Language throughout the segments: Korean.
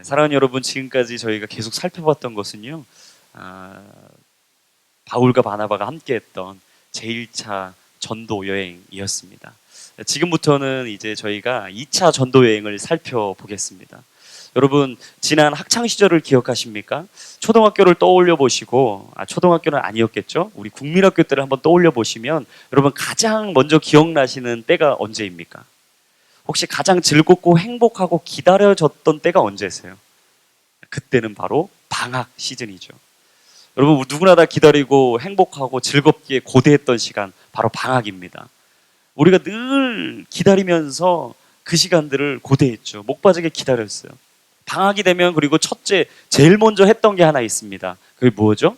사랑하는 여러분, 지금까지 저희가 계속 살펴봤던 것은요, 아, 바울과 바나바가 함께했던 제1차 전도 여행이었습니다. 지금부터는 이제 저희가 2차 전도 여행을 살펴보겠습니다. 여러분, 지난 학창 시절을 기억하십니까? 초등학교를 떠올려 보시고, 초등학교는 아니었겠죠? 우리 국민학교 때를 한번 떠올려 보시면 여러분 가장 먼저 기억나시는 때가 언제입니까? 혹시 가장 즐겁고 행복하고 기다려졌던 때가 언제세요? 그때는 바로 방학 시즌이죠. 여러분, 누구나 다 기다리고 행복하고 즐겁게 고대했던 시간, 바로 방학입니다. 우리가 늘 기다리면서 그 시간들을 고대했죠. 목 빠지게 기다렸어요. 방학이 되면, 그리고 첫째, 제일 먼저 했던 게 하나 있습니다. 그게 뭐죠?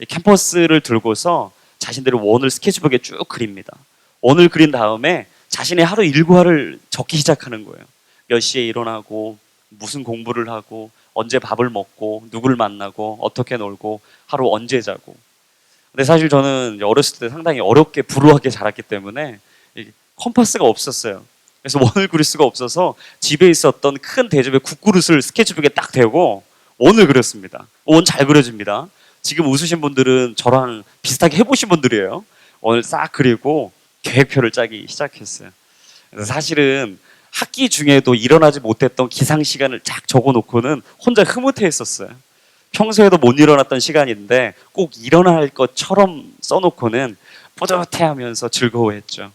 캠퍼스를 들고서 자신들의 원을 스케치북에 쭉 그립니다. 원을 그린 다음에 자신의 하루 일과를 적기 시작하는 거예요. 몇 시에 일어나고, 무슨 공부를 하고, 언제 밥을 먹고, 누구를 만나고, 어떻게 놀고, 하루 언제 자고. 근데 사실 저는 어렸을 때 상당히 어렵게 불우하게 자랐기 때문에 컴파스가 없었어요. 그래서 원을 그릴 수가 없어서 집에 있었던 큰 대접에 국그릇을 스케치북에 딱 대고 원을 그렸습니다. 원 잘 그려집니다. 지금 웃으신 분들은 저랑 비슷하게 해보신 분들이에요. 원을 싹 그리고 계획표를 짜기 시작했어요. 그래서 사실은 학기 중에도 일어나지 못했던 기상 시간을 쫙 적어놓고는 혼자 흐뭇해 했었어요. 평소에도 못 일어났던 시간인데 꼭 일어날 것처럼 써놓고는 뿌듯해하면서 즐거워했죠.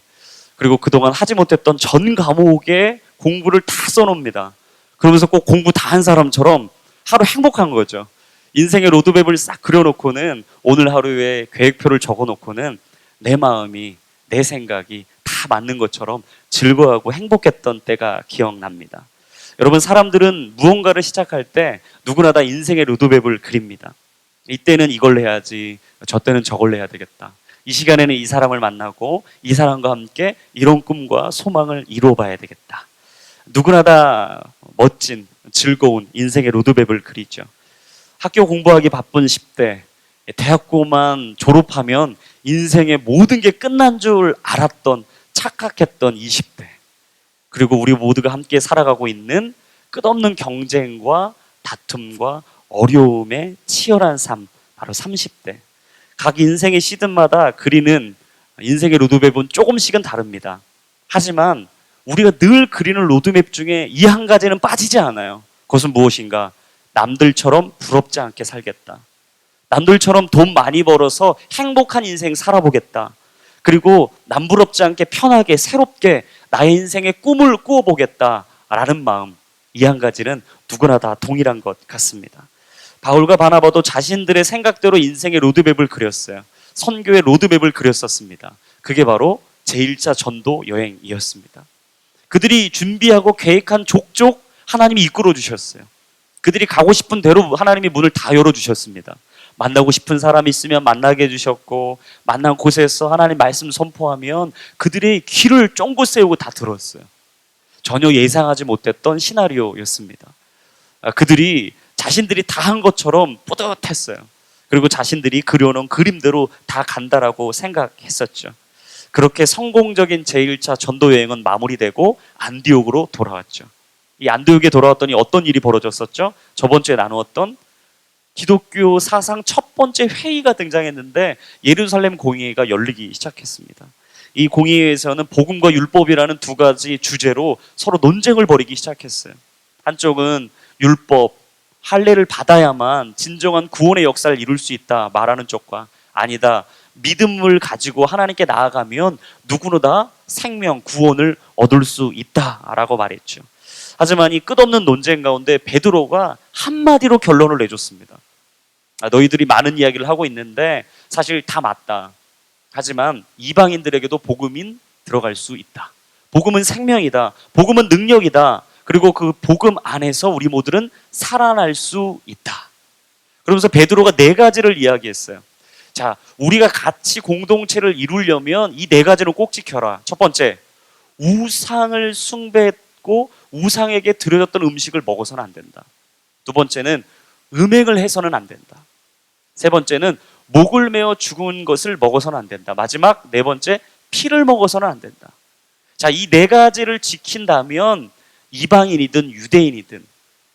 그리고 그동안 하지 못했던 전 과목에 공부를 다 써놓습니다. 그러면서 꼭 공부 다 한 사람처럼 하루 행복한 거죠. 인생의 로드맵을 싹 그려놓고는, 오늘 하루에 계획표를 적어놓고는 내 마음이, 내 생각이 다 맞는 것처럼 즐거워하고 행복했던 때가 기억납니다. 여러분, 사람들은 무언가를 시작할 때 누구나 다 인생의 로드맵을 그립니다. 이때는 이걸 해야지, 저 때는 저걸 해야 되겠다. 이 시간에는 이 사람을 만나고 이 사람과 함께 이런 꿈과 소망을 이루어봐야 되겠다. 누구나 다 멋진, 즐거운 인생의 로드맵을 그리죠. 학교 공부하기 바쁜 10대, 대학교만 졸업하면 인생의 모든 게 끝난 줄 알았던, 착각했던 20대, 그리고 우리 모두가 함께 살아가고 있는 끝없는 경쟁과 다툼과 어려움의 치열한 삶, 바로 30대. 각 인생의 시즌마다 그리는 인생의 로드맵은 조금씩은 다릅니다. 하지만 우리가 늘 그리는 로드맵 중에 이 한 가지는 빠지지 않아요. 그것은 무엇인가? 남들처럼 부럽지 않게 살겠다. 남들처럼 돈 많이 벌어서 행복한 인생 살아보겠다. 그리고 남부럽지 않게 편하게 새롭게 나의 인생의 꿈을 꾸어보겠다라는 마음, 이 한 가지는 누구나 다 동일한 것 같습니다. 바울과 바나바도 자신들의 생각대로 인생의 로드맵을 그렸어요. 선교의 로드맵을 그렸었습니다. 그게 바로 제1차 전도 여행이었습니다. 그들이 준비하고 계획한 족족 하나님이 이끌어 주셨어요. 그들이 가고 싶은 대로 하나님이 문을 다 열어주셨습니다. 만나고 싶은 사람이 있으면 만나게 해주셨고, 만난 곳에서 하나님 말씀 선포하면 그들의 귀를 쫑긋 세우고 다 들었어요. 전혀 예상하지 못했던 시나리오였습니다. 그들이 자신들이 다 한 것처럼 뿌듯했어요. 그리고 자신들이 그려놓은 그림대로 다 간다라고 생각했었죠. 그렇게 성공적인 제1차 전도 여행은 마무리되고 안디옥으로 돌아왔죠. 이 안디옥에 돌아왔더니 어떤 일이 벌어졌었죠? 저번 주에 나누었던 기독교 사상 첫 번째 회의가 등장했는데, 예루살렘 공의회가 열리기 시작했습니다. 이 공의회에서는 복음과 율법이라는 두 가지 주제로 서로 논쟁을 벌이기 시작했어요. 한쪽은 율법, 할례를 받아야만 진정한 구원의 역사를 이룰 수 있다 말하는 쪽과, 아니다, 믿음을 가지고 하나님께 나아가면 누구나 다 생명, 구원을 얻을 수 있다라고 말했죠. 하지만 이 끝없는 논쟁 가운데 베드로가 한마디로 결론을 내줬습니다. 너희들이 많은 이야기를 하고 있는데 사실 다 맞다. 하지만 이방인들에게도 복음인 들어갈 수 있다. 복음은 생명이다. 복음은 능력이다. 그리고 그 복음 안에서 우리 모두는 살아날 수 있다. 그러면서 베드로가 4가지를 이야기했어요. 자, 우리가 같이 공동체를 이루려면 이 4가지는 꼭 지켜라. 첫 번째, 우상을 숭배했고 우상에게 드려졌던 음식을 먹어서는 안 된다. 두 번째는 음행을 해서는 안 된다. 세 번째는 목을 메어 죽은 것을 먹어서는 안 된다. 마지막 4번째, 피를 먹어서는 안 된다. 자, 이 4가지를 지킨다면 이방인이든 유대인이든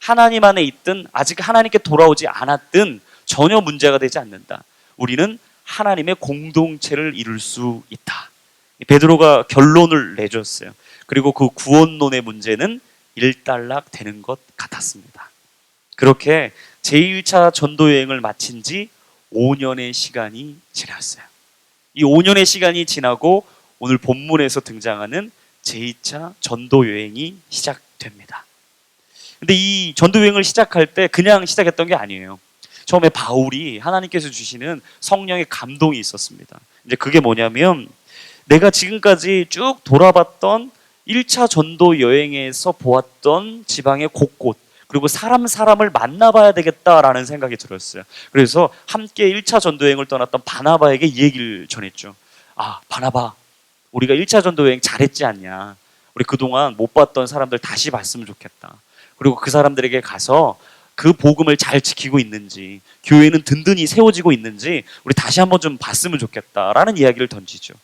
하나님 안에 있든 아직 하나님께 돌아오지 않았든 전혀 문제가 되지 않는다. 우리는 하나님의 공동체를 이룰 수 있다. 베드로가 결론을 내줬어요. 그리고 그 구원론의 문제는 일단락 되는 것 같았습니다. 그렇게 제1차 전도 여행을 마친 지 5년의 시간이 지났어요. 이 5년의 시간이 지나고 오늘 본문에서 등장하는 제2차 전도 여행이 시작됩니다. 근데 이 전도 여행을 시작할 때 그냥 시작했던 게 아니에요. 처음에 바울이 하나님께서 주시는 성령의 감동이 있었습니다. 이제 그게 뭐냐면 내가 지금까지 쭉 돌아봤던 1차 전도 여행에서 보았던 지방의 곳곳 그리고 사람을 만나봐야 되겠다라는 생각이 들었어요. 그래서 함께 1차 전도 여행을 떠났던 바나바에게 이 얘기를 전했죠. 아, 바나바, 우리가 1차 전도 여행 잘했지 않냐. 우리 그동안 못 봤던 사람들 다시 봤으면 좋겠다. 그리고 그 사람들에게 가서 그 복음을 잘 지키고 있는지, 교회는 든든히 세워지고 있는지 우리 다시 한번 좀 봤으면 좋겠다라는 이야기를 던지죠.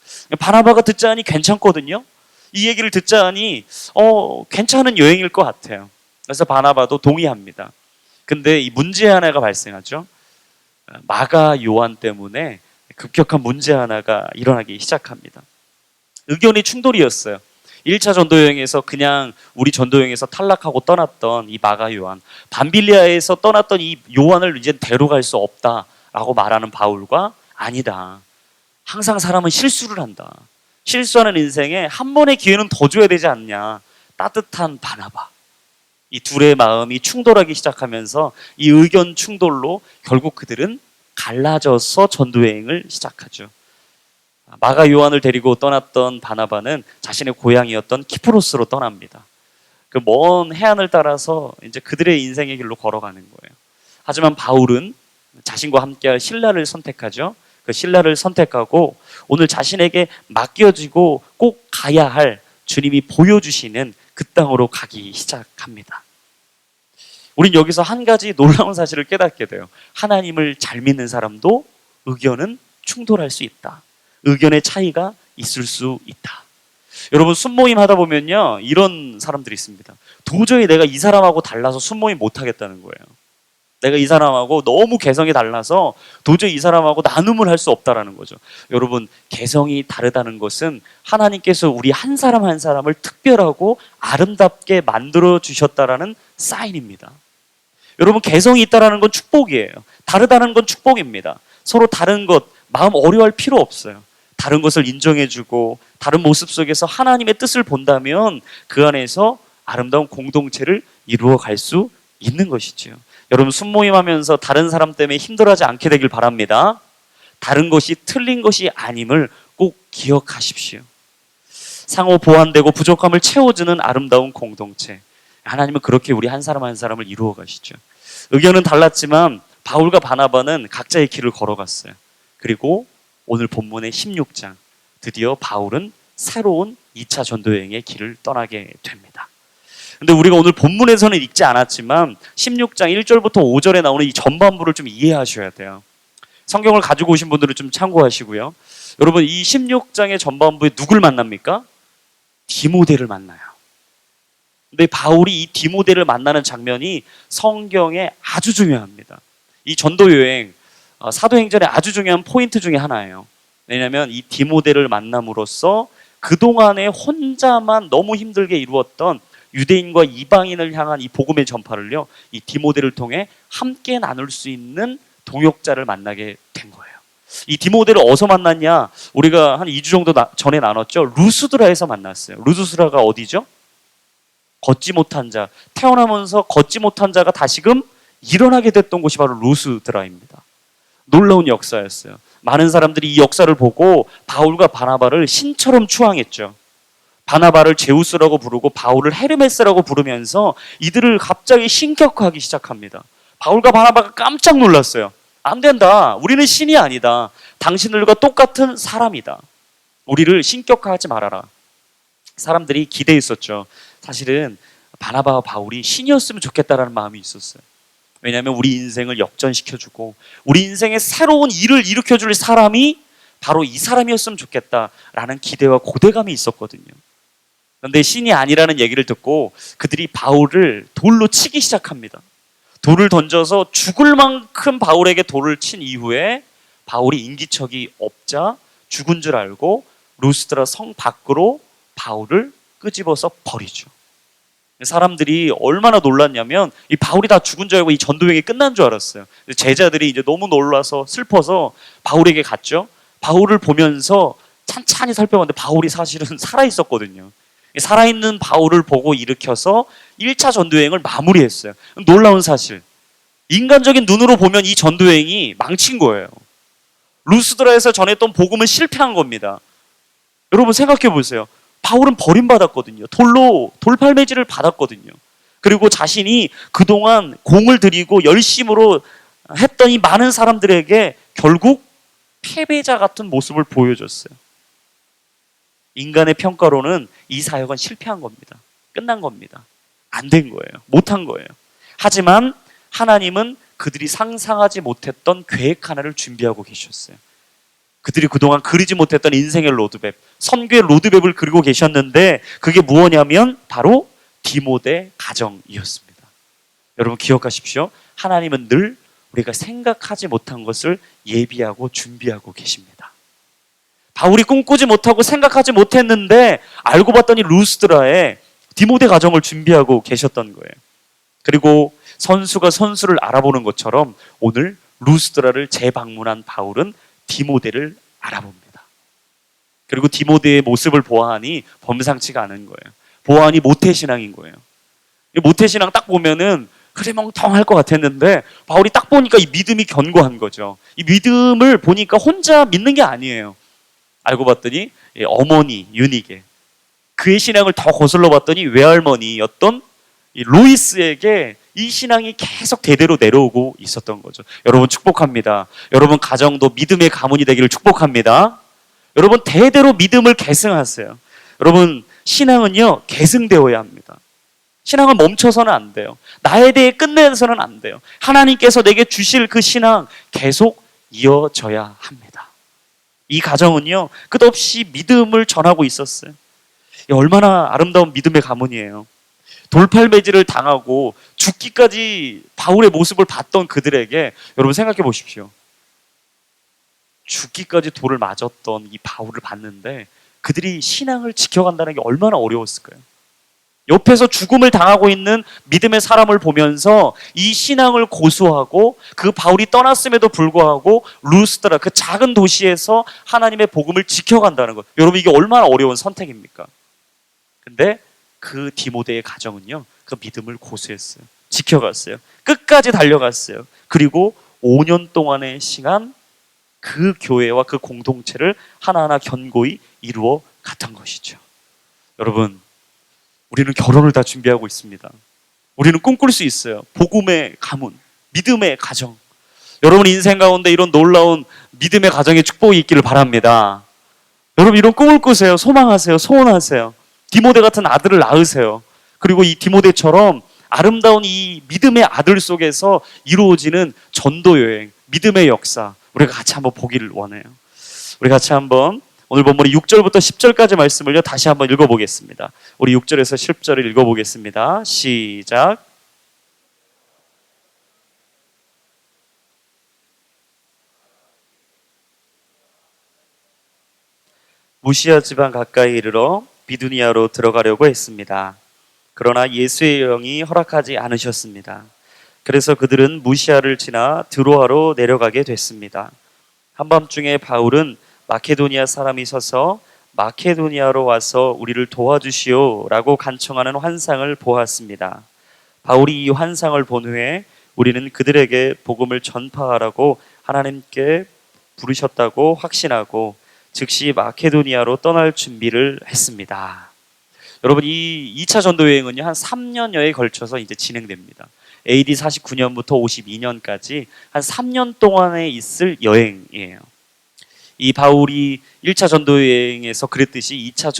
바나바가 듣자니 괜찮거든요. 이 얘기를 듣자니 괜찮은 여행일 것 같아요. 그래서 바나바도 동의합니다. 근데 이 문제 하나가 발생하죠. 마가 요한 때문에 급격한 문제 하나가 일어나기 시작합니다. 의견이 충돌이었어요. 1차 전도여행에서 그냥 우리 전도여행에서 탈락하고 떠났던 이 마가 요한, 밤빌리아에서 떠났던 이 요한을 이제 데려갈 수 없다라고 말하는 바울과 아니다. 항상 사람은 실수를 한다. 실수하는 인생에 한 번의 기회는 더 줘야 되지 않냐. 따뜻한 바나바. 이 둘의 마음이 충돌하기 시작하면서 이 의견 충돌로 결국 그들은 갈라져서 전도여행을 시작하죠. 마가 요한을 데리고 떠났던 바나바는 자신의 고향이었던 키프로스로 떠납니다. 그 먼 해안을 따라서 이제 그들의 인생의 길로 걸어가는 거예요. 하지만 바울은 자신과 함께할 실라를 선택하죠. 그 실라를 선택하고 오늘 자신에게 맡겨지고 꼭 가야 할 주님이 보여주시는 그 땅으로 가기 시작합니다. 우린 여기서 한 가지 놀라운 사실을 깨닫게 돼요. 하나님을 잘 믿는 사람도 의견은 충돌할 수 있다. 의견의 차이가 있을 수 있다. 여러분 순모임 하다 보면요 이런 사람들이 있습니다. 도저히 내가 이 사람하고 달라서 순모임 못 하겠다는 거예요. 내가 이 사람하고 너무 개성이 달라서 도저히 이 사람하고 나눔을 할 수 없다라는 거죠. 여러분 개성이 다르다는 것은 하나님께서 우리 한 사람 한 사람을 특별하고 아름답게 만들어 주셨다라는 사인입니다. 여러분 개성이 있다라는 건 축복이에요. 다르다는 건 축복입니다. 서로 다른 것 마음 어려워할 필요 없어요. 다른 것을 인정해주고 다른 모습 속에서 하나님의 뜻을 본다면 그 안에서 아름다운 공동체를 이루어갈 수 있는 것이죠. 여러분 순모임하면서 다른 사람 때문에 힘들어하지 않게 되길 바랍니다. 다른 것이 틀린 것이 아님을 꼭 기억하십시오. 상호 보완되고 부족함을 채워주는 아름다운 공동체. 하나님은 그렇게 우리 한 사람 한 사람을 이루어 가시죠. 의견은 달랐지만 바울과 바나바는 각자의 길을 걸어갔어요. 그리고 오늘 본문의 16장 드디어 바울은 새로운 2차 전도여행의 길을 떠나게 됩니다. 근데 우리가 오늘 본문에서는 읽지 않았지만 16장 1절부터 5절에 나오는 이 전반부를 좀 이해하셔야 돼요. 성경을 가지고 오신 분들은 좀 참고하시고요. 여러분 이 16장의 전반부에 누굴 만납니까? 디모데를 만나요. 근데 바울이 이 디모데를 만나는 장면이 성경에 아주 중요합니다. 이 전도여행 사도행전의 아주 중요한 포인트 중에 하나예요. 왜냐하면 이 디모데를 만남으로써 그동안에 혼자만 너무 힘들게 이루었던 유대인과 이방인을 향한 이 복음의 전파를요, 이 디모데를 통해 함께 나눌 수 있는 동역자를 만나게 된 거예요. 이 디모데를 어디서 만났냐? 우리가 한 2주 정도 전에 나눴죠. 루스드라에서 만났어요. 루스드라가 어디죠? 걷지 못한 자, 태어나면서 걷지 못한 자가 다시금 일어나게 됐던 곳이 바로 루스드라입니다. 놀라운 역사였어요. 많은 사람들이 이 역사를 보고 바울과 바나바를 신처럼 추앙했죠. 바나바를 제우스라고 부르고 바울을 헤르메스라고 부르면서 이들을 갑자기 신격화하기 시작합니다. 바울과 바나바가 깜짝 놀랐어요. 안 된다. 우리는 신이 아니다. 당신들과 똑같은 사람이다. 우리를 신격화하지 말아라. 사람들이 기대했었죠. 사실은 바나바와 바울이 신이었으면 좋겠다라는 마음이 있었어요. 왜냐하면 우리 인생을 역전시켜주고 우리 인생에 새로운 일을 일으켜줄 사람이 바로 이 사람이었으면 좋겠다라는 기대와 고대감이 있었거든요. 그런데 신이 아니라는 얘기를 듣고 그들이 바울을 돌로 치기 시작합니다. 돌을 던져서 죽을 만큼 바울에게 돌을 친 이후에 바울이 인기척이 없자 죽은 줄 알고 루스드라 성 밖으로 바울을 끄집어서 버리죠. 사람들이 얼마나 놀랐냐면 이 바울이 다 죽은 줄 알고 이 전도여행이 끝난 줄 알았어요. 제자들이 이제 너무 놀라서 슬퍼서 바울에게 갔죠. 바울을 보면서 찬찬히 살펴봤는데 바울이 사실은 살아 있었거든요. 살아있는 바울을 보고 일으켜서 1차 전도여행을 마무리했어요. 놀라운 사실. 인간적인 눈으로 보면 이 전도여행이 망친 거예요. 루스드라에서 전했던 복음은 실패한 겁니다. 여러분 생각해 보세요. 바울은 버림받았거든요. 돌팔매질을 받았거든요. 그리고 자신이 그동안 공을 들이고 열심으로 했던 이 많은 사람들에게 결국 패배자 같은 모습을 보여줬어요. 인간의 평가로는 이 사역은 실패한 겁니다. 끝난 겁니다. 안 된 거예요. 못한 거예요. 하지만 하나님은 그들이 상상하지 못했던 계획 하나를 준비하고 계셨어요. 그들이 그동안 그리지 못했던 인생의 로드맵, 선교의 로드맵을 그리고 계셨는데 그게 무엇이냐면 바로 디모데 가정이었습니다. 여러분 기억하십시오. 하나님은 늘 우리가 생각하지 못한 것을 예비하고 준비하고 계십니다. 바울이 꿈꾸지 못하고 생각하지 못했는데 알고 봤더니 루스드라에 디모데 가정을 준비하고 계셨던 거예요. 그리고 선수가 선수를 알아보는 것처럼 오늘 루스드라를 재방문한 바울은 디모데를 알아봅니다. 그리고 디모데의 모습을 보아하니 범상치가 않은 거예요. 보아하니 모태신앙인 거예요. 모태신앙 딱 보면은 흐리멍텅할 것 같았는데 바울이 딱 보니까 이 믿음이 견고한 거죠. 이 믿음을 보니까 혼자 믿는 게 아니에요. 알고 봤더니 어머니 유니게 그의 신앙을 더 거슬러 봤더니 외할머니였던 이 로이스에게 이 신앙이 계속 대대로 내려오고 있었던 거죠. 여러분 축복합니다. 여러분 가정도 믿음의 가문이 되기를 축복합니다. 여러분 대대로 믿음을 계승하세요. 여러분 신앙은요 계승되어야 합니다. 신앙은 멈춰서는 안 돼요. 나에 대해 끝내서는 안 돼요. 하나님께서 내게 주실 그 신앙 계속 이어져야 합니다. 이 가정은요 끝없이 믿음을 전하고 있었어요. 얼마나 아름다운 믿음의 가문이에요. 돌팔매질을 당하고 죽기까지 바울의 모습을 봤던 그들에게 여러분 생각해 보십시오. 죽기까지 돌을 맞았던 이 바울을 봤는데 그들이 신앙을 지켜간다는 게 얼마나 어려웠을까요? 옆에서 죽음을 당하고 있는 믿음의 사람을 보면서 이 신앙을 고수하고 그 바울이 떠났음에도 불구하고 루스드라 그 작은 도시에서 하나님의 복음을 지켜간다는 것. 여러분 이게 얼마나 어려운 선택입니까? 근데 그 디모데의 가정은요 그 믿음을 고수했어요. 지켜갔어요. 끝까지 달려갔어요. 그리고 5년 동안의 시간 그 교회와 그 공동체를 하나하나 견고히 이루어 갔던 것이죠. 여러분 우리는 결혼을 다 준비하고 있습니다. 우리는 꿈꿀 수 있어요. 복음의 가문, 믿음의 가정. 여러분 인생 가운데 이런 놀라운 믿음의 가정의 축복이 있기를 바랍니다. 여러분 이런 꿈을 꾸세요. 소망하세요. 소원하세요. 디모데 같은 아들을 낳으세요. 그리고 이 디모데처럼 아름다운 이 믿음의 아들 속에서 이루어지는 전도 여행, 믿음의 역사 우리가 같이 한번 보기를 원해요. 우리 같이 한번 오늘 본문의 6절부터 10절까지 말씀을요 다시 한번 읽어보겠습니다. 우리 6절에서 10절을 읽어보겠습니다. 시작. 무시아 지방 가까이 이르러 비두니아로 들어가려고 했습니다. 그러나 예수의 영이 허락하지 않으셨습니다. 그래서 그들은 무시아를 지나 드로아로 내려가게 됐습니다. 한밤중에 바울은 마케도니아 사람이 서서 마케도니아로 와서 우리를 도와주시오 라고 간청하는 환상을 보았습니다. 바울이 이 환상을 본 후에 우리는 그들에게 복음을 전파하라고 하나님께 부르셨다고 확신하고 즉시 마케도니아로 떠날 준비를 했습니다. 여러분 이 2차 전도 여행은요 한 3년여에 걸쳐서 이제 진행됩니다. AD 49년부터 52년까지 한 3년 동안에 있을 여행이에요. 이 바울이 1차 전도 여행에서 그랬듯이 2차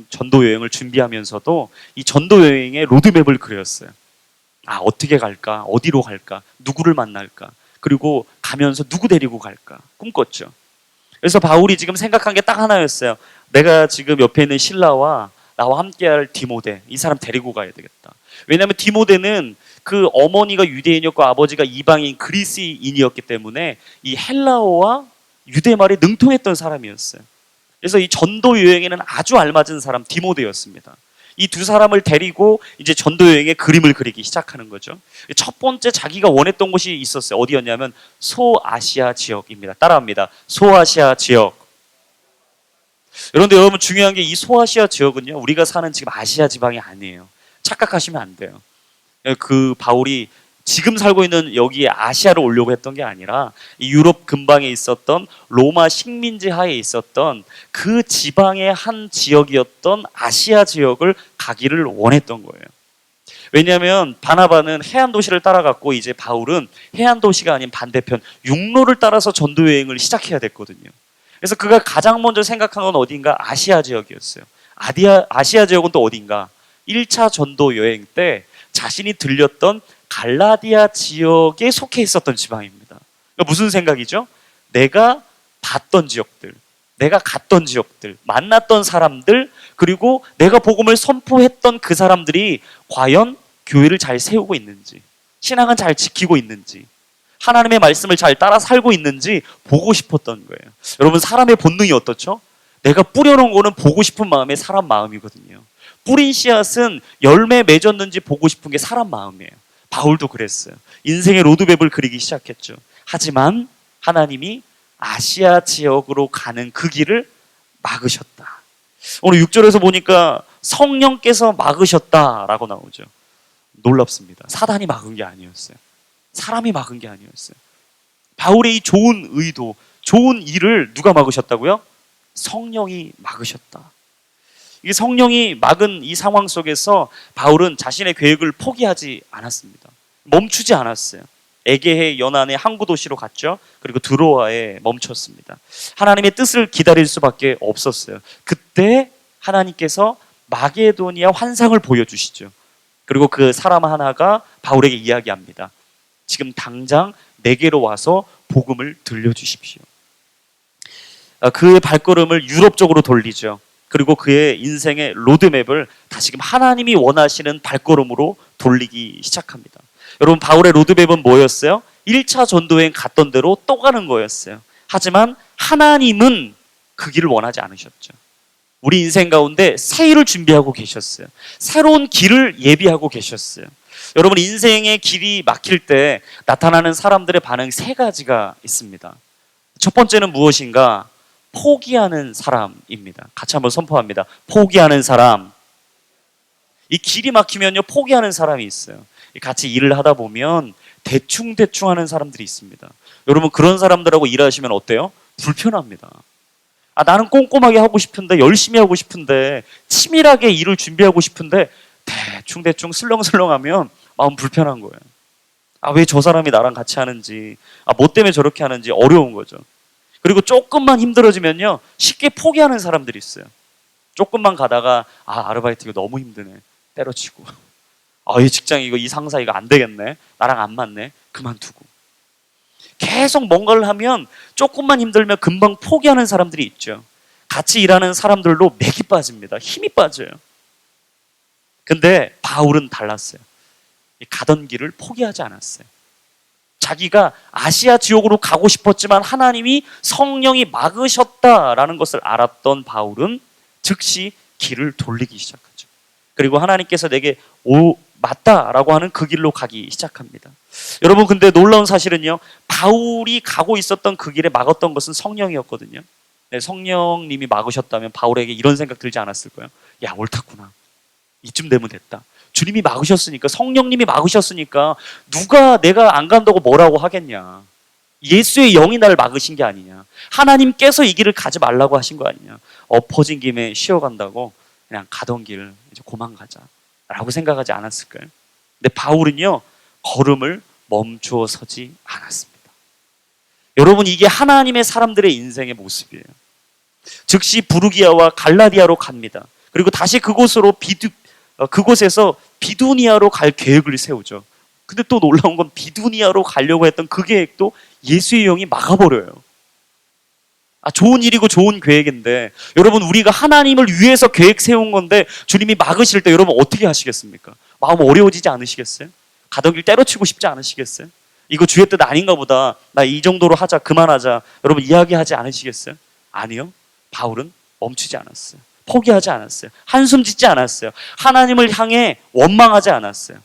전도 여행을 준비하면서도 이 전도 여행의 로드맵을 그렸어요. 아 어떻게 갈까? 어디로 갈까? 누구를 만날까? 그리고 가면서 누구 데리고 갈까? 꿈꿨죠. 그래서 바울이 지금 생각한 게 딱 하나였어요. 내가 지금 옆에 있는 실라와 나와 함께할 디모데, 이 사람 데리고 가야 되겠다. 왜냐하면 디모데는 그 어머니가 유대인이었고 아버지가 이방인 그리스인이었기 때문에 이 헬라어와 유대말이 능통했던 사람이었어요. 그래서 이 전도 여행에는 아주 알맞은 사람 디모데였습니다. 이 두 사람을 데리고 이제 전도 여행의 그림을 그리기 시작하는 거죠. 첫 번째 자기가 원했던 곳이 있었어요. 어디였냐면 소아시아 지역입니다. 따라합니다. 소아시아 지역. 그런데 여러분 중요한 게 이 소아시아 지역은요, 우리가 사는 지금 아시아 지방이 아니에요. 착각하시면 안 돼요. 그 바울이 지금 살고 있는 여기에 아시아를 오려고 했던 게 아니라 이 유럽 근방에 있었던 로마 식민지 하에 있었던 그 지방의 한 지역이었던 아시아 지역을 가기를 원했던 거예요. 왜냐하면 바나바는 해안 도시를 따라갔고 이제 바울은 해안 도시가 아닌 반대편 육로를 따라서 전도 여행을 시작해야 됐거든요. 그래서 그가 가장 먼저 생각한 건 어딘가 아시아 지역이었어요. 아시아 지역은 또 어딘가 1차 전도 여행 때 자신이 들렸던 갈라디아 지역에 속해 있었던 지방입니다. 그러니까 무슨 생각이죠? 내가 봤던 지역들, 내가 갔던 지역들, 만났던 사람들, 그리고 내가 복음을 선포했던 그 사람들이 과연 교회를 잘 세우고 있는지, 신앙은 잘 지키고 있는지, 하나님의 말씀을 잘 따라 살고 있는지 보고 싶었던 거예요. 여러분 사람의 본능이 어떻죠? 내가 뿌려놓은 거는 보고 싶은 마음이 사람 마음이거든요. 뿌린 씨앗은 열매 맺었는지 보고 싶은 게 사람 마음이에요. 바울도 그랬어요. 인생의 로드맵을 그리기 시작했죠. 하지만 하나님이 아시아 지역으로 가는 그 길을 막으셨다. 오늘 6절에서 보니까 성령께서 막으셨다라고 나오죠. 놀랍습니다. 사단이 막은 게 아니었어요. 사람이 막은 게 아니었어요. 바울의 이 좋은 의도, 좋은 일을 누가 막으셨다고요? 성령이 막으셨다. 이 성령이 막은 이 상황 속에서 바울은 자신의 계획을 포기하지 않았습니다. 멈추지 않았어요. 에게해 연안의 항구 도시로 갔죠. 그리고 드로아에 멈췄습니다. 하나님의 뜻을 기다릴 수밖에 없었어요. 그때 하나님께서 마게도니아 환상을 보여주시죠. 그리고 그 사람 하나가 바울에게 이야기합니다. 지금 당장 내게로 와서 복음을 들려주십시오. 그의 발걸음을 유럽 쪽으로 돌리죠. 그리고 그의 인생의 로드맵을 다시금 하나님이 원하시는 발걸음으로 돌리기 시작합니다. 여러분 바울의 로드맵은 뭐였어요? 1차 전도여행 갔던 대로 또 가는 거였어요. 하지만 하나님은 그 길을 원하지 않으셨죠. 우리 인생 가운데 새 일을 준비하고 계셨어요. 새로운 길을 예비하고 계셨어요. 여러분 인생의 길이 막힐 때 나타나는 사람들의 반응 세 가지가 있습니다. 첫 번째는 무엇인가? 포기하는 사람입니다. 같이 한번 선포합니다. 포기하는 사람. 이 길이 막히면요 포기하는 사람이 있어요. 같이 일을 하다 보면 대충 하는 사람들이 있습니다. 여러분 그런 사람들하고 일하시면 어때요? 불편합니다. 나는 꼼꼼하게 하고 싶은데, 열심히 하고 싶은데, 치밀하게 일을 준비하고 싶은데 대충 슬렁슬렁하면 마음 불편한 거예요. 왜 저 사람이 나랑 같이 하는지, 뭐 때문에 저렇게 하는지 어려운 거죠. 그리고 조금만 힘들어지면요 쉽게 포기하는 사람들이 있어요. 조금만 가다가 아르바이트 이거 너무 힘드네, 때려치고, 이 직장 이 상사 이거 안 되겠네, 나랑 안 맞네, 그만두고. 계속 뭔가를 하면 조금만 힘들면 금방 포기하는 사람들이 있죠. 같이 일하는 사람들도 맥이 빠집니다. 힘이 빠져요. 근데 바울은 달랐어요. 가던 길을 포기하지 않았어요. 자기가 아시아 지역으로 가고 싶었지만 하나님이 성령이 막으셨다라는 것을 알았던 바울은 즉시 길을 돌리기 시작하죠. 그리고 하나님께서 내게 맞다라고 하는 그 길로 가기 시작합니다. 여러분 근데 놀라운 사실은요, 바울이 가고 있었던 그 길에 막았던 것은 성령이었거든요. 성령님이 막으셨다면 바울에게 이런 생각 들지 않았을까요? 야, 옳았구나, 이쯤 되면 됐다. 주님이 막으셨으니까, 성령님이 막으셨으니까 누가 내가 안 간다고 뭐라고 하겠냐. 예수의 영이 나를 막으신 게 아니냐. 하나님께서 이 길을 가지 말라고 하신 거 아니냐. 엎어진 김에 쉬어간다고 그냥 가던 길 이제 고만 가자 라고 생각하지 않았을까요? 근데 바울은요 걸음을 멈추어 서지 않았습니다. 여러분 이게 하나님의 사람들의 인생의 모습이에요. 즉시 부르기아와 갈라디아로 갑니다. 그리고 다시 그곳에서 비두니아로 갈 계획을 세우죠. 근데 또 놀라운 건 비두니아로 가려고 했던 그 계획도 예수의 영이 막아버려요. 좋은 일이고 좋은 계획인데 여러분 우리가 하나님을 위해서 계획 세운 건데 주님이 막으실 때 여러분 어떻게 하시겠습니까? 마음 어려워지지 않으시겠어요? 가던 길 때려치고 싶지 않으시겠어요? 이거 주의 뜻 아닌가 보다. 나 이 정도로 하자, 그만하자. 여러분 이야기하지 않으시겠어요? 아니요. 바울은 멈추지 않았어요. 포기하지 않았어요. 한숨 짓지 않았어요. 하나님을 향해 원망하지 않았어요.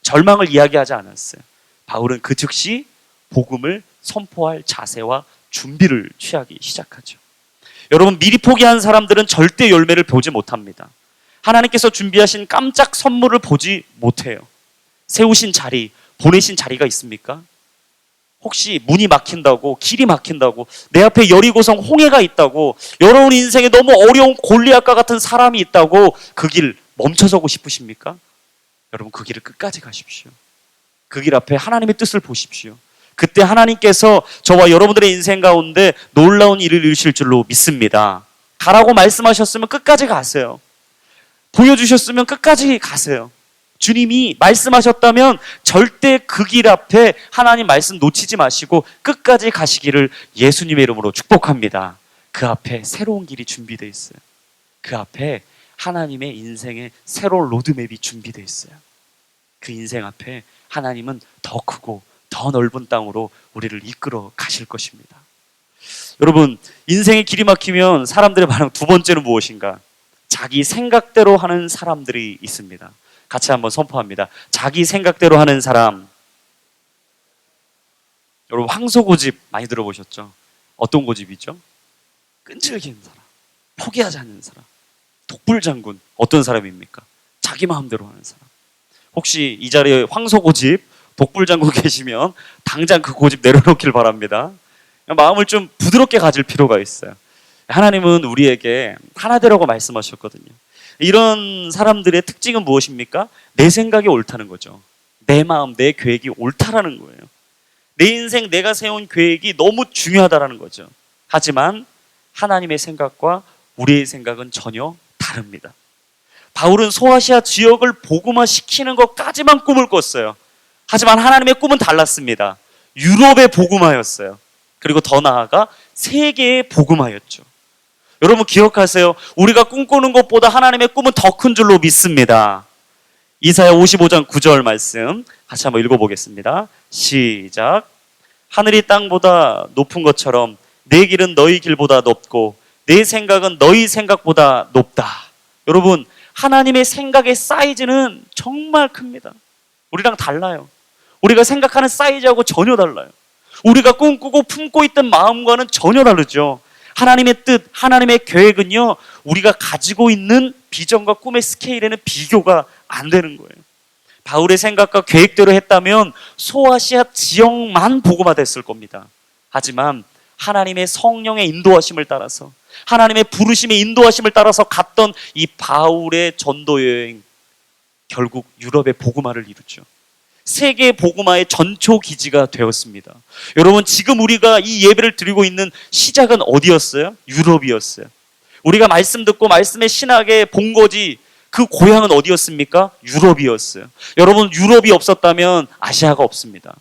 절망을 이야기하지 않았어요. 바울은 그 즉시 복음을 선포할 자세와 준비를 취하기 시작하죠. 여러분 미리 포기한 사람들은 절대 열매를 보지 못합니다. 하나님께서 준비하신 깜짝 선물을 보지 못해요. 세우신 자리, 보내신 자리가 있습니까? 혹시 문이 막힌다고, 길이 막힌다고, 내 앞에 여리고성 홍해가 있다고, 여러분 인생에 너무 어려운 골리앗과 같은 사람이 있다고 그 길 멈춰서고 싶으십니까? 여러분 그 길을 끝까지 가십시오. 그 길 앞에 하나님의 뜻을 보십시오. 그때 하나님께서 저와 여러분들의 인생 가운데 놀라운 일을 이루실 줄로 믿습니다. 가라고 말씀하셨으면 끝까지 가세요. 보여주셨으면 끝까지 가세요. 주님이 말씀하셨다면 절대 그 길 앞에 하나님 말씀 놓치지 마시고 끝까지 가시기를 예수님의 이름으로 축복합니다. 그 앞에 새로운 길이 준비되어 있어요. 그 앞에 하나님의 인생의 새로운 로드맵이 준비되어 있어요. 그 인생 앞에 하나님은 더 크고 더 넓은 땅으로 우리를 이끌어 가실 것입니다. 여러분 인생의 길이 막히면 사람들의 반응 두 번째는 무엇인가? 자기 생각대로 하는 사람들이 있습니다. 같이 한번 선포합니다. 자기 생각대로 하는 사람. 여러분 황소고집 많이 들어보셨죠? 어떤 고집이죠? 끈질긴 사람, 포기하지 않는 사람. 독불장군 어떤 사람입니까? 자기 마음대로 하는 사람. 혹시 이 자리에 황소고집, 독불장군 계시면 당장 그 고집 내려놓길 바랍니다. 마음을 좀 부드럽게 가질 필요가 있어요. 하나님은 우리에게 하나 되라고 말씀하셨거든요. 이런 사람들의 특징은 무엇입니까? 내 생각이 옳다는 거죠. 내 마음, 내 계획이 옳다라는 거예요. 내 인생 내가 세운 계획이 너무 중요하다라는 거죠. 하지만 하나님의 생각과 우리의 생각은 전혀 다릅니다. 바울은 소아시아 지역을 복음화시키는 것까지만 꿈을 꿨어요. 하지만 하나님의 꿈은 달랐습니다. 유럽의 복음화였어요. 그리고 더 나아가 세계의 복음화였죠. 여러분 기억하세요. 우리가 꿈꾸는 것보다 하나님의 꿈은 더 큰 줄로 믿습니다. 이사야 55장 9절 말씀 같이 한번 읽어보겠습니다. 시작. 하늘이 땅보다 높은 것처럼 내 길은 너희 길보다 높고 내 생각은 너희 생각보다 높다. 여러분 하나님의 생각의 사이즈는 정말 큽니다. 우리랑 달라요. 우리가 생각하는 사이즈하고 전혀 달라요. 우리가 꿈꾸고 품고 있던 마음과는 전혀 다르죠. 하나님의 뜻, 하나님의 계획은요, 우리가 가지고 있는 비전과 꿈의 스케일에는 비교가 안 되는 거예요. 바울의 생각과 계획대로 했다면 소아시아 지역만 복음화됐을 겁니다. 하지만 하나님의 성령의 인도하심을 따라서, 하나님의 부르심의 인도하심을 따라서 갔던 이 바울의 전도 여행, 결국 유럽의 복음화를 이루죠. 세계 복음화의 전초 기지가 되었습니다. 여러분 지금 우리가 이 예배를 드리고 있는 시작은 어디였어요? 유럽이었어요. 우리가 말씀 듣고 말씀의 신학의 본거지 그 고향은 어디였습니까? 유럽이었어요. 여러분 유럽이 없었다면 아시아가 없습니다.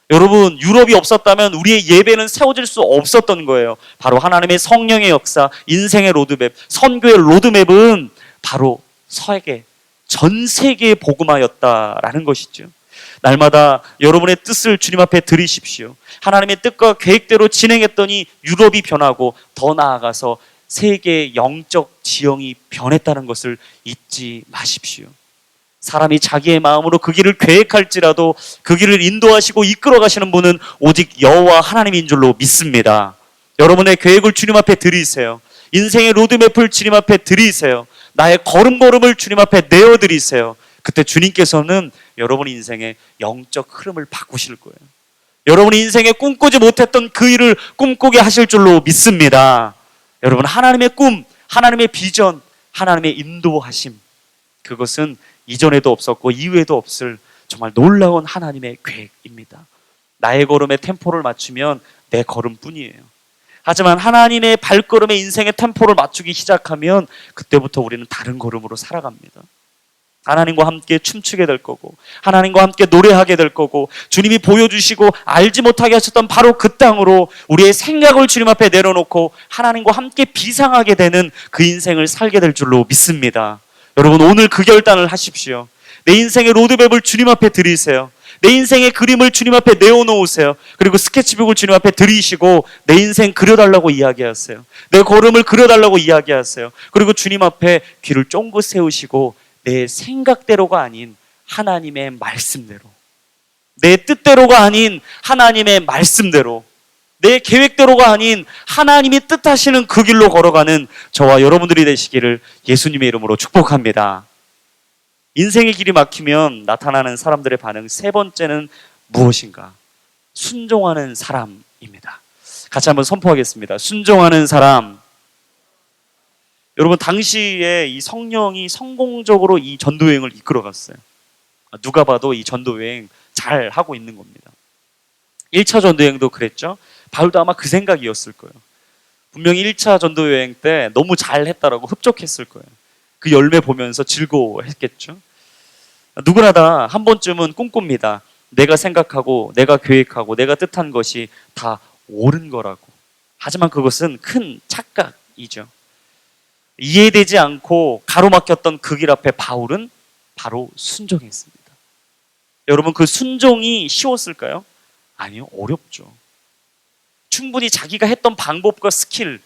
여러분 유럽이 없었다면 우리의 예배는 세워질 수 없었던 거예요. 바로 하나님의 성령의 역사, 인생의 로드맵, 선교의 로드맵은 바로 세계, 전 세계의 복음화였다라는 것이죠. 날마다 여러분의 뜻을 주님 앞에 드리십시오. 하나님의 뜻과 계획대로 진행했더니 유럽이 변하고 더 나아가서 세계의 영적 지형이 변했다는 것을 잊지 마십시오. 사람이 자기의 마음으로 그 길을 계획할지라도 그 길을 인도하시고 이끌어 가시는 분은 오직 여호와 하나님인 줄로 믿습니다. 여러분의 계획을 주님 앞에 드리세요. 인생의 로드맵을 주님 앞에 드리세요. 나의 걸음걸음을 주님 앞에 내어드리세요. 그때 주님께서는 여러분 인생의 영적 흐름을 바꾸실 거예요. 여러분 인생에 꿈꾸지 못했던 그 일을 꿈꾸게 하실 줄로 믿습니다. 여러분 하나님의 꿈, 하나님의 비전, 하나님의 인도하심, 그것은 이전에도 없었고 이후에도 없을 정말 놀라운 하나님의 계획입니다. 나의 걸음에 템포를 맞추면 내 걸음뿐이에요. 하지만 하나님의 발걸음에 인생의 템포를 맞추기 시작하면 그때부터 우리는 다른 걸음으로 살아갑니다. 하나님과 함께 춤추게 될 거고, 하나님과 함께 노래하게 될 거고, 주님이 보여주시고 알지 못하게 하셨던 바로 그 땅으로 우리의 생각을 주님 앞에 내려놓고 하나님과 함께 비상하게 되는 그 인생을 살게 될 줄로 믿습니다. 여러분, 오늘 그 결단을 하십시오. 내 인생의 로드맵을 주님 앞에 드리세요. 내 인생의 그림을 주님 앞에 내어놓으세요. 그리고 스케치북을 주님 앞에 들이시고 내 인생 그려달라고 이야기하세요. 내 걸음을 그려달라고 이야기하세요. 그리고 주님 앞에 귀를 쫑긋 세우시고 내 생각대로가 아닌 하나님의 말씀대로, 내 뜻대로가 아닌 하나님의 말씀대로, 내 계획대로가 아닌 하나님이 뜻하시는 그 길로 걸어가는 저와 여러분들이 되시기를 예수님의 이름으로 축복합니다. 인생의 길이 막히면 나타나는 사람들의 반응, 세 번째는 무엇인가? 순종하는 사람입니다. 같이 한번 선포하겠습니다. 순종하는 사람. 여러분, 당시에 이 성령이 성공적으로 이 전도여행을 이끌어갔어요. 누가 봐도 이 전도여행 잘 하고 있는 겁니다. 1차 전도여행도 그랬죠. 바울도 아마 그 생각이었을 거예요. 분명히 1차 전도여행 때 너무 잘했다라고 흡족했을 거예요. 그 열매 보면서 즐거워했겠죠. 누구나 다 한 번쯤은 꿈꿉니다. 내가 생각하고 내가 계획하고 내가 뜻한 것이 다 옳은 거라고. 하지만 그것은 큰 착각이죠. 이해되지 않고 가로막혔던 그 길 앞에 바울은 바로 순종했습니다. 여러분, 그 순종이 쉬웠을까요? 아니요, 어렵죠. 충분히 자기가 했던 방법과 스킬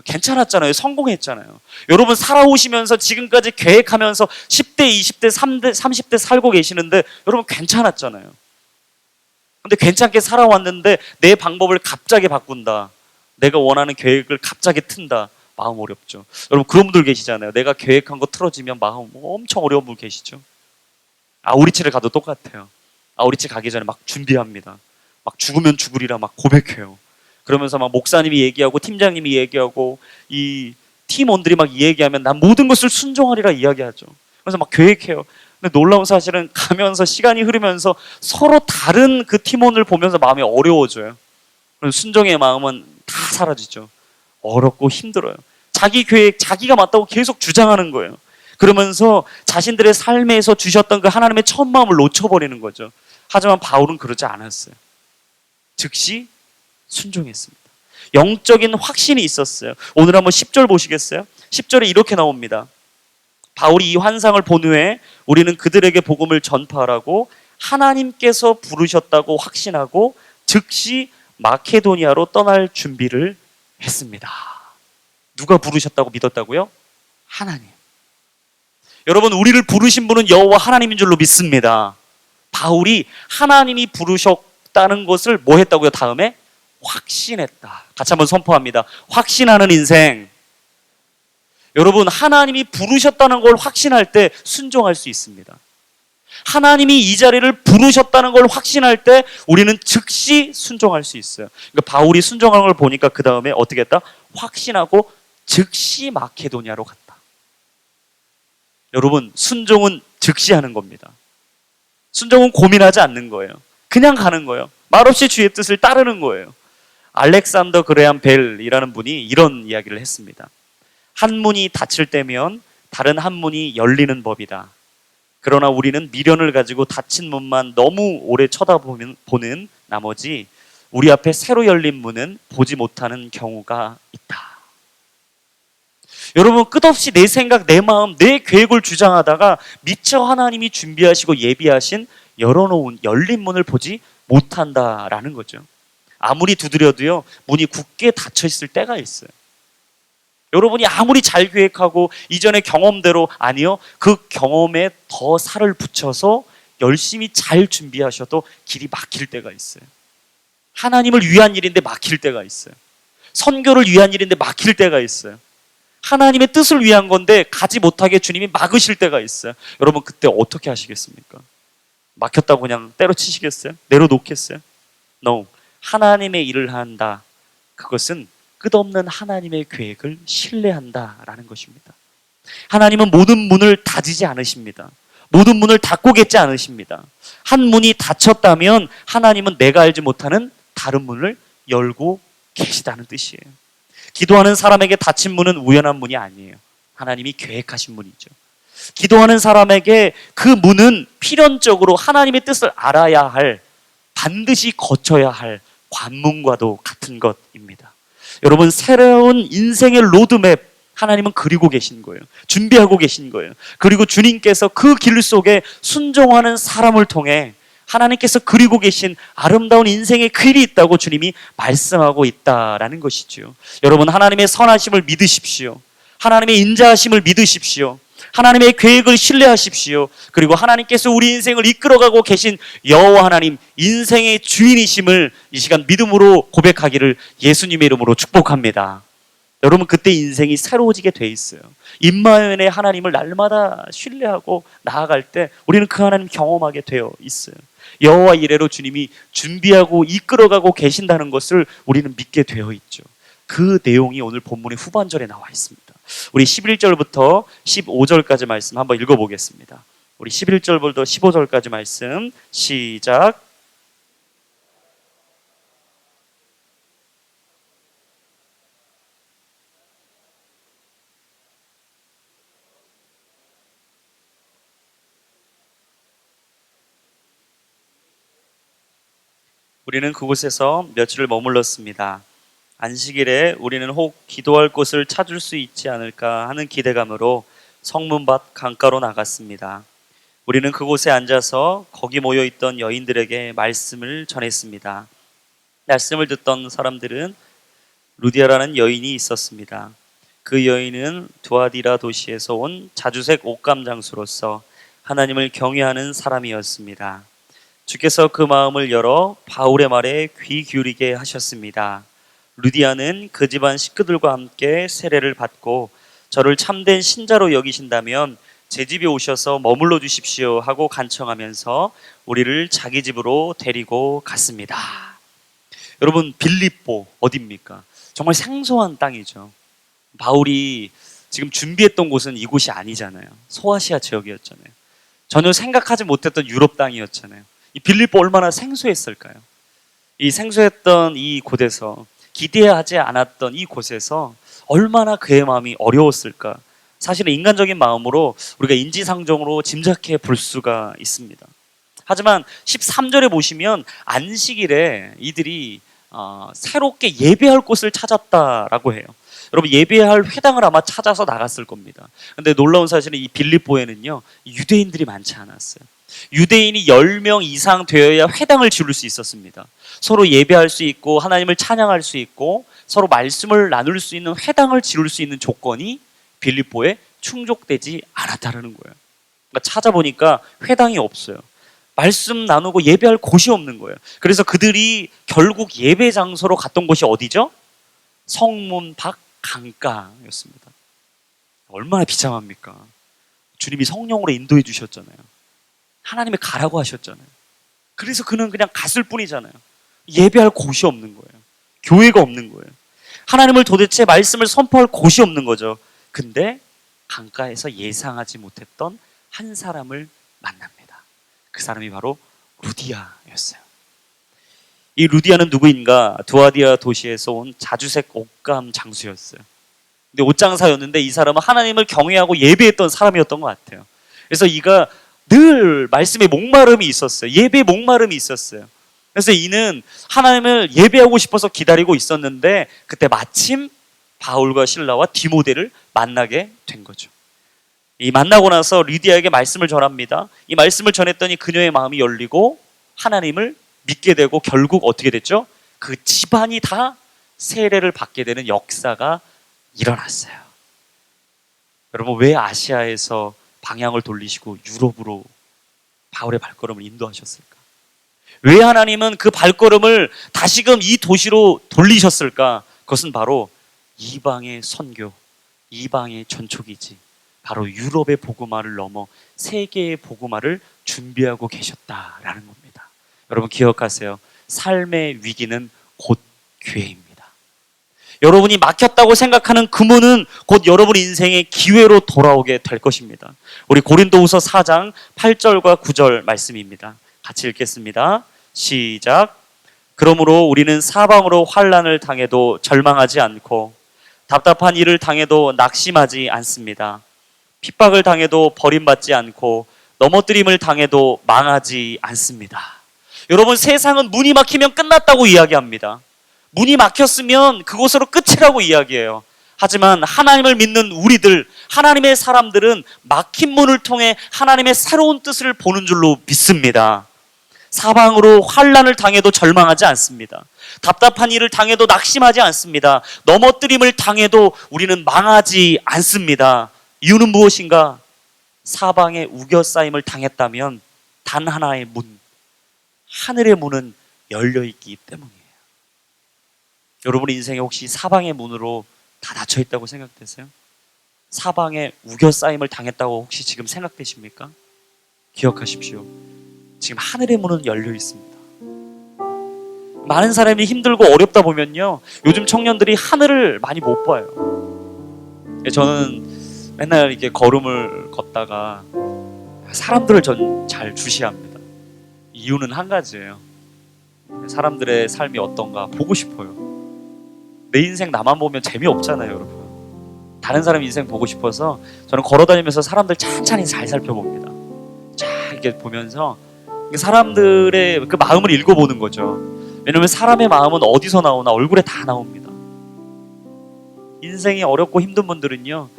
괜찮았잖아요. 성공했잖아요. 여러분, 살아오시면서 지금까지 계획하면서 10대, 20대, 30대 살고 계시는데 여러분 괜찮았잖아요. 근데 괜찮게 살아왔는데 내 방법을 갑자기 바꾼다, 내가 원하는 계획을 갑자기 튼다, 마음 어렵죠. 여러분, 그런 분들 계시잖아요. 내가 계획한 거 틀어지면 마음 엄청 어려운 분 계시죠. 아우리치를 가도 똑같아요. 아우리치 가기 전에 막 준비합니다. 막 죽으면 죽으리라 막 고백해요. 그러면서 막 목사님이 얘기하고 팀장님이 얘기하고 이 팀원들이 막 얘기하면 난 모든 것을 순종하리라 이야기하죠. 그래서 막 계획해요. 근데 놀라운 사실은 가면서 시간이 흐르면서 서로 다른 그 팀원을 보면서 마음이 어려워져요. 그래서 순종의 마음은 다 사라지죠. 어렵고 힘들어요. 자기 계획, 자기가 맞다고 계속 주장하는 거예요. 그러면서 자신들의 삶에서 주셨던 그 하나님의 첫 마음을 놓쳐버리는 거죠. 하지만 바울은 그러지 않았어요. 즉시 순종했습니다. 영적인 확신이 있었어요. 오늘 한번 10절 보시겠어요? 10절에 이렇게 나옵니다. 바울이 이 환상을 본 후에 우리는 그들에게 복음을 전파하라고 하나님께서 부르셨다고 확신하고 즉시 마케도니아로 떠날 준비를 했습니다. 누가 부르셨다고 믿었다고요? 하나님. 여러분, 우리를 부르신 분은 여호와 하나님인 줄로 믿습니다. 바울이 하나님이 부르셨다는 것을 뭐 했다고요? 다음에 확신했다. 같이 한번 선포합니다. 확신하는 인생. 여러분, 하나님이 부르셨다는 걸 확신할 때 순종할 수 있습니다. 하나님이 이 자리를 부르셨다는 걸 확신할 때 우리는 즉시 순종할 수 있어요. 그러니까 바울이 순종한 걸 보니까 그 다음에 어떻게 했다? 확신하고 즉시 마케도니아로 갔다. 여러분, 순종은 즉시 하는 겁니다. 순종은 고민하지 않는 거예요. 그냥 가는 거예요. 말없이 주의 뜻을 따르는 거예요. 알렉산더 그레함 벨이라는 분이 이런 이야기를 했습니다. 한 문이 닫힐 때면 다른 한 문이 열리는 법이다. 그러나 우리는 미련을 가지고 닫힌 문만 너무 오래 쳐다보는 나머지 우리 앞에 새로 열린 문은 보지 못하는 경우가 있다. 여러분, 끝없이 내 생각, 내 마음, 내 계획을 주장하다가 미처 하나님이 준비하시고 예비하신 열어놓은 열린 문을 보지 못한다라는 거죠. 아무리 두드려도요, 문이 굳게 닫혀 있을 때가 있어요. 여러분이 아무리 잘 계획하고 이전의 경험대로, 아니요, 그 경험에 더 살을 붙여서 열심히 잘 준비하셔도 길이 막힐 때가 있어요. 하나님을 위한 일인데 막힐 때가 있어요. 선교를 위한 일인데 막힐 때가 있어요. 하나님의 뜻을 위한 건데 가지 못하게 주님이 막으실 때가 있어요. 여러분, 그때 어떻게 하시겠습니까? 막혔다고 그냥 때려치시겠어요? 내려놓겠어요? No. 하나님의 일을 한다. 그것은 끝없는 하나님의 계획을 신뢰한다라는 것입니다. 하나님은 모든 문을 닫지 않으십니다. 모든 문을 닫고 계지 않으십니다. 한 문이 닫혔다면 하나님은 내가 알지 못하는 다른 문을 열고 계시다는 뜻이에요. 기도하는 사람에게 닫힌 문은 우연한 문이 아니에요. 하나님이 계획하신 문이죠. 기도하는 사람에게 그 문은 필연적으로 하나님의 뜻을 알아야 할, 반드시 거쳐야 할 관문과도 같은 것입니다. 여러분, 새로운 인생의 로드맵 하나님은 그리고 계신 거예요. 준비하고 계신 거예요. 그리고 주님께서 그 길 속에 순종하는 사람을 통해 하나님께서 그리고 계신 아름다운 인생의 길이 있다고 주님이 말씀하고 있다라는 것이죠. 여러분, 하나님의 선하심을 믿으십시오. 하나님의 인자하심을 믿으십시오. 하나님의 계획을 신뢰하십시오. 그리고 하나님께서 우리 인생을 이끌어가고 계신 여호와 하나님, 인생의 주인이심을 이 시간 믿음으로 고백하기를 예수님의 이름으로 축복합니다. 여러분, 그때 인생이 새로워지게 돼 있어요. 임마누엘의 하나님을 날마다 신뢰하고 나아갈 때 우리는 그 하나님 경험하게 되어 있어요. 여호와 이레로 주님이 준비하고 이끌어가고 계신다는 것을 우리는 믿게 되어 있죠. 그 내용이 오늘 본문의 후반절에 나와 있습니다. 우리 11절부터 15절까지 말씀 한번 읽어보겠습니다. 우리 11절부터 15절까지 말씀 시작. 우리는 그곳에서 며칠을 머물렀습니다. 안식일에 우리는 혹 기도할 곳을 찾을 수 있지 않을까 하는 기대감으로 성문 밖 강가로 나갔습니다. 우리는 그곳에 앉아서 거기 모여있던 여인들에게 말씀을 전했습니다. 말씀을 듣던 사람들은 루디아라는 여인이 있었습니다. 그 여인은 두아디라 도시에서 온 자주색 옷감 장수로서 하나님을 경외하는 사람이었습니다. 주께서 그 마음을 열어 바울의 말에 귀 기울이게 하셨습니다. 루디아는 그 집안 식구들과 함께 세례를 받고 저를 참된 신자로 여기신다면 제 집에 오셔서 머물러 주십시오 하고 간청하면서 우리를 자기 집으로 데리고 갔습니다. 여러분, 빌립보 어디입니까? 정말 생소한 땅이죠. 바울이 지금 준비했던 곳은 이곳이 아니잖아요. 소아시아 지역이었잖아요. 전혀 생각하지 못했던 유럽 땅이었잖아요. 이 빌립보 얼마나 생소했을까요? 이 생소했던 이 곳에서, 기대하지 않았던 이 곳에서 얼마나 그의 마음이 어려웠을까? 사실은 인간적인 마음으로 우리가 인지상정으로 짐작해 볼 수가 있습니다. 하지만 13절에 보시면 안식일에 이들이 새롭게 예배할 곳을 찾았다라고 해요. 여러분, 예배할 회당을 아마 찾아서 나갔을 겁니다. 근데 놀라운 사실은 이 빌립보에는요, 유대인들이 많지 않았어요. 유대인이 10명 이상 되어야 회당을 지을 수 있었습니다. 서로 예배할 수 있고 하나님을 찬양할 수 있고 서로 말씀을 나눌 수 있는 회당을 지을 수 있는 조건이 빌립보에 충족되지 않았다는 거예요. 그러니까 찾아보니까 회당이 없어요. 말씀 나누고 예배할 곳이 없는 거예요. 그래서 그들이 결국 예배 장소로 갔던 곳이 어디죠? 성문 밖 강가였습니다. 얼마나 비참합니까? 주님이 성령으로 인도해 주셨잖아요. 하나님이 가라고 하셨잖아요. 그래서 그는 그냥 갔을 뿐이잖아요. 예배할 곳이 없는 거예요. 교회가 없는 거예요. 하나님을 도대체 말씀을 선포할 곳이 없는 거죠. 근데 강가에서 예상하지 못했던 한 사람을 만납니다. 그 사람이 바로 루디아였어요. 이 루디아는 누구인가? 두아디아 도시에서 온 자주색 옷감 장수였어요. 근데 옷장사였는데 이 사람은 하나님을 경외하고 예배했던 사람이었던 것 같아요. 그래서 이가 늘 말씀에 목마름이 있었어요. 예배에 목마름이 있었어요. 그래서 이는 하나님을 예배하고 싶어서 기다리고 있었는데 그때 마침 바울과 실라와 디모데를 만나게 된 거죠. 이 만나고 나서 루디아에게 말씀을 전합니다. 이 말씀을 전했더니 그녀의 마음이 열리고 하나님을 믿게 되고 결국 어떻게 됐죠? 그 집안이 다 세례를 받게 되는 역사가 일어났어요. 여러분, 왜 아시아에서 방향을 돌리시고 유럽으로 바울의 발걸음을 인도하셨을까? 왜 하나님은 그 발걸음을 다시금 이 도시로 돌리셨을까? 그것은 바로 이방의 선교, 이방의 전초기지, 바로 유럽의 복음화를 넘어 세계의 복음화를 준비하고 계셨다라는 겁니다. 여러분, 기억하세요. 삶의 위기는 곧 기회입니다. 여러분이 막혔다고 생각하는 그 문은 곧 여러분 인생의 기회로 돌아오게 될 것입니다. 우리 고린도후서 4장 8절과 9절 말씀입니다. 같이 읽겠습니다. 시작. 그러므로 우리는 사방으로 환난을 당해도 절망하지 않고 답답한 일을 당해도 낙심하지 않습니다. 핍박을 당해도 버림받지 않고 넘어뜨림을 당해도 망하지 않습니다. 여러분, 세상은 문이 막히면 끝났다고 이야기합니다. 문이 막혔으면 그곳으로 끝이라고 이야기해요. 하지만 하나님을 믿는 우리들, 하나님의 사람들은 막힌 문을 통해 하나님의 새로운 뜻을 보는 줄로 믿습니다. 사방으로 환난을 당해도 절망하지 않습니다. 답답한 일을 당해도 낙심하지 않습니다. 넘어뜨림을 당해도 우리는 망하지 않습니다. 이유는 무엇인가? 사방에 우겨싸임을 당했다면 단 하나의 문, 하늘의 문은 열려있기 때문이에요. 여러분 인생에 혹시 사방의 문으로 다 닫혀있다고 생각되세요? 사방에 우겨싸임을 당했다고 혹시 지금 생각되십니까? 기억하십시오. 지금 하늘의 문은 열려 있습니다. 많은 사람이 힘들고 어렵다 보면요, 요즘 청년들이 하늘을 많이 못 봐요. 저는 맨날 이렇게 걸음을 걷다가 사람들을 전 잘 주시합니다. 이유는 한 가지예요. 사람들의 삶이 어떤가 보고 싶어요. 내 인생 나만 보면 재미없잖아요, 여러분. 다른 사람 인생 보고 싶어서 저는 걸어다니면서 사람들 찬찬히 잘 살펴봅니다. 쫙 이렇게 보면서 사람들의 그 마음을 읽어보는 거죠. 왜냐면 사람의 마음은 어디서 나오나 얼굴에 다 나옵니다. 인생이 어렵고 힘든 분들은요,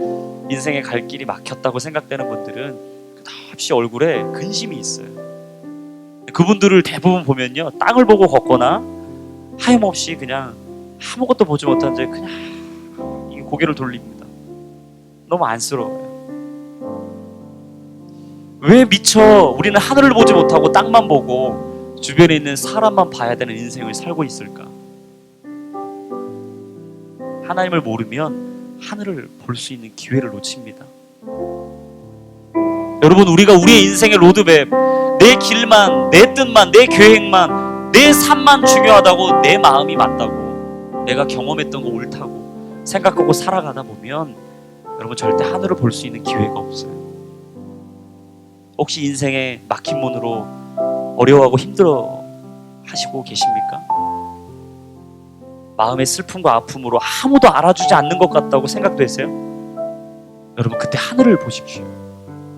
인생의 갈 길이 막혔다고 생각되는 분들은 끝없이 얼굴에 근심이 있어요. 그분들을 대부분 보면요, 땅을 보고 걷거나 하염없이 그냥 아무것도 보지 못한 채 그냥 고개를 돌립니다. 너무 안쓰러워요. 왜 미처 우리는 하늘을 보지 못하고 땅만 보고 주변에 있는 사람만 봐야 되는 인생을 살고 있을까? 하나님을 모르면 하늘을 볼 수 있는 기회를 놓칩니다. 여러분, 우리가 우리의 인생의 로드맵, 내 길만, 내 뜻만, 내 계획만, 내 삶만 중요하다고, 내 마음이 맞다고, 내가 경험했던 거 옳다고 생각하고 살아가다 보면 여러분 절대 하늘을 볼 수 있는 기회가 없어요. 혹시 인생의 막힌 문으로 어려워하고 힘들어 하시고 계십니까? 마음의 슬픔과 아픔으로 아무도 알아주지 않는 것 같다고 생각되세요? 여러분, 그때 하늘을 보십시오.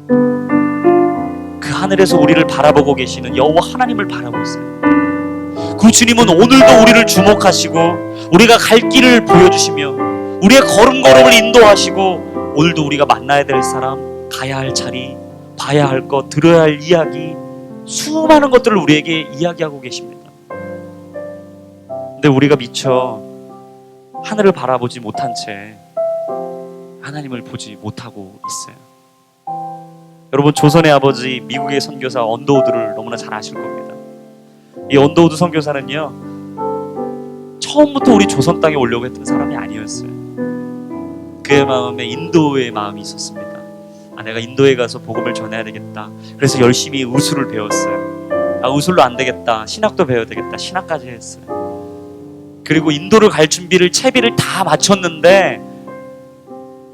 그 하늘에서 우리를 바라보고 계시는 여호와 하나님을 바라고 있어요. 그 주님은 오늘도 우리를 주목하시고 우리가 갈 길을 보여주시며 우리의 걸음걸음을 인도하시고 오늘도 우리가 만나야 될 사람, 가야 할 자리, 봐야 할 것, 들어야 할 이야기, 수많은 것들을 우리에게 이야기하고 계십니다. 근데 우리가 미처 하늘을 바라보지 못한 채 하나님을 보지 못하고 있어요. 여러분, 조선의 아버지 미국의 선교사 언더우드를 너무나 잘 아실 겁니다. 이 언더우드 선교사는요, 처음부터 우리 조선 땅에 오려고 했던 사람이 아니었어요. 그의 마음에 인도의 마음이 있었습니다. 내가 인도에 가서 복음을 전해야 되겠다. 그래서 열심히 의술을 배웠어요. 의술로 안 되겠다. 신학도 배워야 되겠다. 신학까지 했어요. 그리고 인도를 갈 준비를, 채비를 다 마쳤는데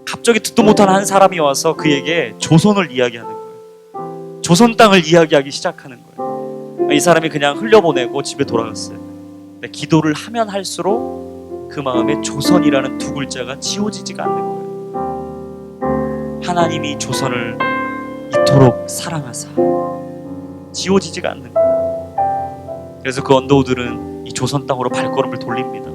갑자기 듣도 못한 한 사람이 와서 그에게 조선을 이야기하는 거예요. 조선 땅을 이야기하기 시작하는 거예요. 이 사람이 그냥 흘려보내고 집에 돌아갔어요. 근데 기도를 하면 할수록 그 마음에 조선이라는 두 글자가 지워지지가 않는 거예요. 하나님이 조선을 이토록 사랑하사 지워지지가 않는 거예요. 그래서 그 언더우드는 이 조선 땅으로 발걸음을 돌립니다.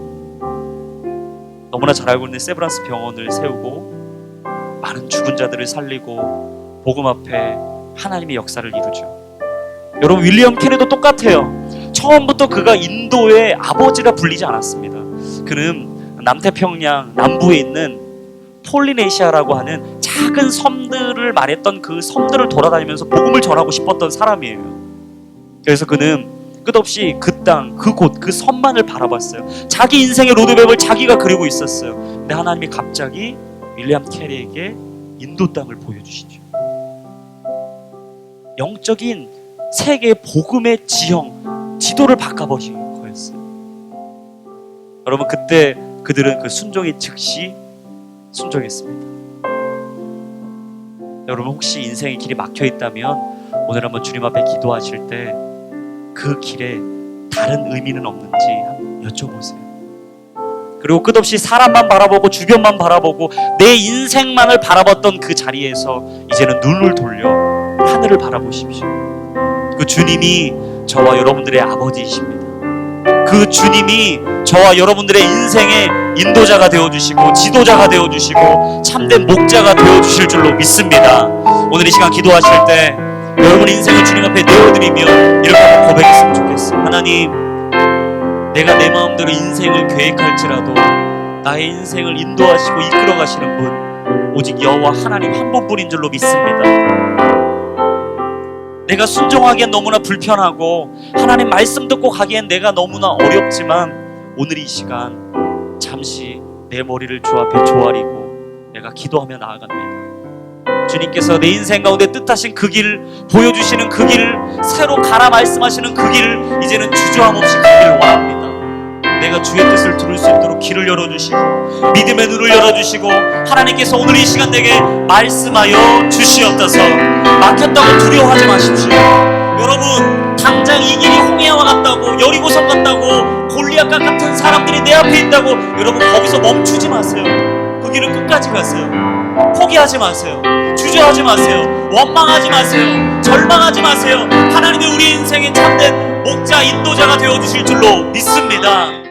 너무나 잘 알고 있는 세브란스 병원을 세우고 많은 죽은 자들을 살리고 복음 앞에 하나님의 역사를 이루죠. 여러분, 윌리엄 캐리도 똑같아요. 처음부터 그가 인도의 아버지라 불리지 않았습니다. 그는 남태평양 남부에 있는 폴리네시아라고 하는 작은 섬들을 말했던 그 섬들을 돌아다니면서 복음을 전하고 싶었던 사람이에요. 그래서 그는 끝없이 그 땅, 그곳, 그 섬만을 바라봤어요. 자기 인생의 로드맵을 자기가 그리고 있었어요. 근데 하나님이 갑자기 윌리엄 캐리에게 인도 땅을 보여주시죠. 영적인 세계 복음의 지형, 지도를 바꿔보신 거였어요. 여러분, 그때 그들은 그 순종의 즉시 순종했습니다. 여러분, 혹시 인생의 길이 막혀 있다면 오늘 한번 주님 앞에 기도하실 때 그 길에 다른 의미는 없는지 한번 여쭤보세요. 그리고 끝없이 사람만 바라보고 주변만 바라보고 내 인생만을 바라봤던 그 자리에서 이제는 눈을 돌려 하늘을 바라보십시오. 그 주님이 저와 여러분들의 아버지이십니다. 그 주님이 저와 여러분들의 인생의 인도자가 되어주시고 지도자가 되어주시고 참된 목자가 되어주실 줄로 믿습니다. 오늘 이 시간 기도하실 때 여러분 인생을 주님 앞에 내어드리며 이렇게 한번 고백했으면 좋겠어요. 하나님, 내가 내 마음대로 인생을 계획할지라도 나의 인생을 인도하시고 이끌어 가시는 분 오직 여호와 하나님 한 분뿐인 줄로 믿습니다. 내가 순종하기엔 너무나 불편하고 하나님 말씀 듣고 가기엔 내가 너무나 어렵지만 오늘 이 시간 잠시 내 머리를 주 앞에 조아리고 내가 기도하며 나아갑니다. 주님께서 내 인생 가운데 뜻하신 그 길을 보여주시는 그 길을 새로 가라 말씀하시는 그 길을 이제는 주저함 없이 가기를 원합니다. 내가 주의 뜻을 들을 수 있도록 길을 열어주시고 믿음의 눈을 열어주시고 하나님께서 오늘 이 시간 내게 말씀하여 주시옵소서. 막혔다고 두려워하지 마십시오. 여러분 당장 이 길이 홍해와 같다고 여리고성 같다고 골리앗과 같은 사람들이 내 앞에 있다고 여러분 거기서 멈추지 마세요. 그 길을 끝까지 가세요. 포기하지 마세요. 주저하지 마세요. 원망하지 마세요. 절망하지 마세요. 하나님이 우리 인생의 참된 목자 인도자가 되어주실 줄로 믿습니다.